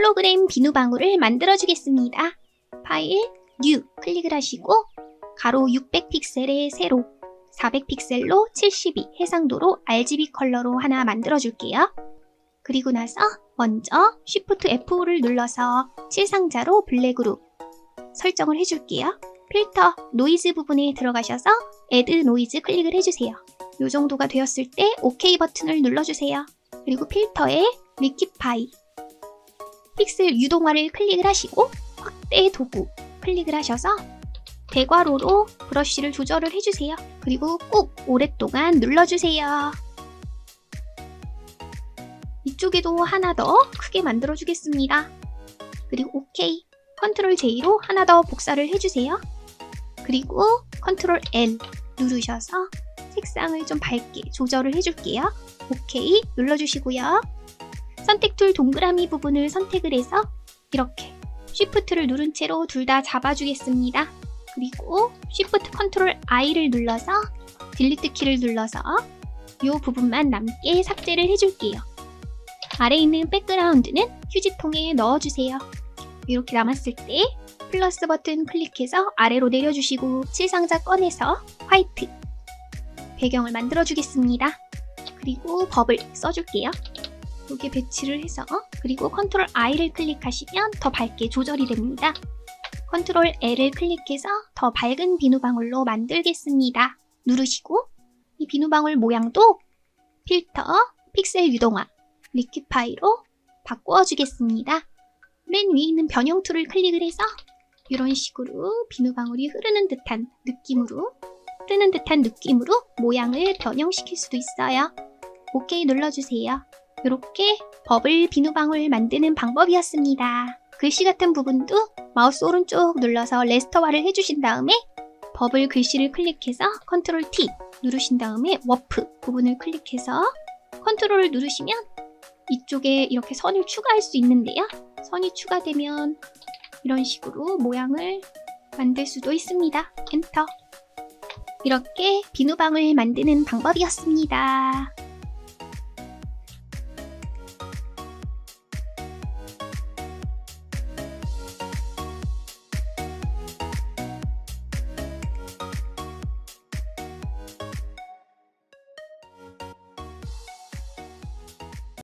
홀로그램 비누방울을 만들어주겠습니다. 파일, 뉴 클릭을 하시고 가로 600픽셀에 세로 400픽셀로 72 해상도로 RGB 컬러로 하나 만들어줄게요. 그리고 나서 먼저 Shift F5를 눌러서 칠상자로 블랙으로 설정을 해줄게요. 필터, 노이즈 부분에 들어가셔서 Add 노이즈 클릭을 해주세요. 이 정도가 되었을 때 OK 버튼을 눌러주세요. 그리고 필터에 리퀴파이, 픽셀 유동화를 클릭을 하시고 확대 도구 클릭을 하셔서 대괄호로 브러쉬를 조절을 해주세요. 그리고 꾹 오랫동안 눌러주세요. 이쪽에도 하나 더 크게 만들어주겠습니다. 그리고 OK, 컨트롤 J로 하나 더 복사를 해주세요. 그리고 컨트롤 L 누르셔서 색상을 좀 밝게 조절을 해줄게요. OK 눌러주시고요. 선택 툴 동그라미 부분을 선택을 해서 이렇게 Shift를 누른 채로 둘 다 잡아주겠습니다. 그리고 Shift 컨트롤 I를 눌러서 딜리트 키를 눌러서 이 부분만 남게 삭제를 해줄게요. 아래에 있는 백그라운드는 휴지통에 넣어주세요. 이렇게 남았을 때 플러스 버튼 클릭해서 아래로 내려주시고 칠상자 꺼내서 화이트 배경을 만들어주겠습니다. 그리고 버블 써줄게요. 이렇게 배치를 해서 그리고 컨트롤 I를 클릭하시면 더 밝게 조절이 됩니다. 컨트롤 L을 클릭해서 더 밝은 비누방울로 만들겠습니다. 누르시고 이 비누방울 모양도 필터, 픽셀 유동화, 리퀴파이로 바꾸어 주겠습니다. 맨 위에 있는 변형 툴을 클릭을 해서 이런 식으로 비누방울이 흐르는 듯한 느낌으로 모양을 변형시킬 수도 있어요. OK 눌러주세요. 이렇게 버블 비누방울 만드는 방법이었습니다. 글씨 같은 부분도 마우스 오른쪽 눌러서 레스터화를 해주신 다음에 버블 글씨를 클릭해서 컨트롤 T 누르신 다음에 워프 부분을 클릭해서 컨트롤을 누르시면 이쪽에 이렇게 선을 추가할 수 있는데요. 선이 추가되면 이런 식으로 모양을 만들 수도 있습니다. 엔터. 이렇게 비누방울 만드는 방법이었습니다.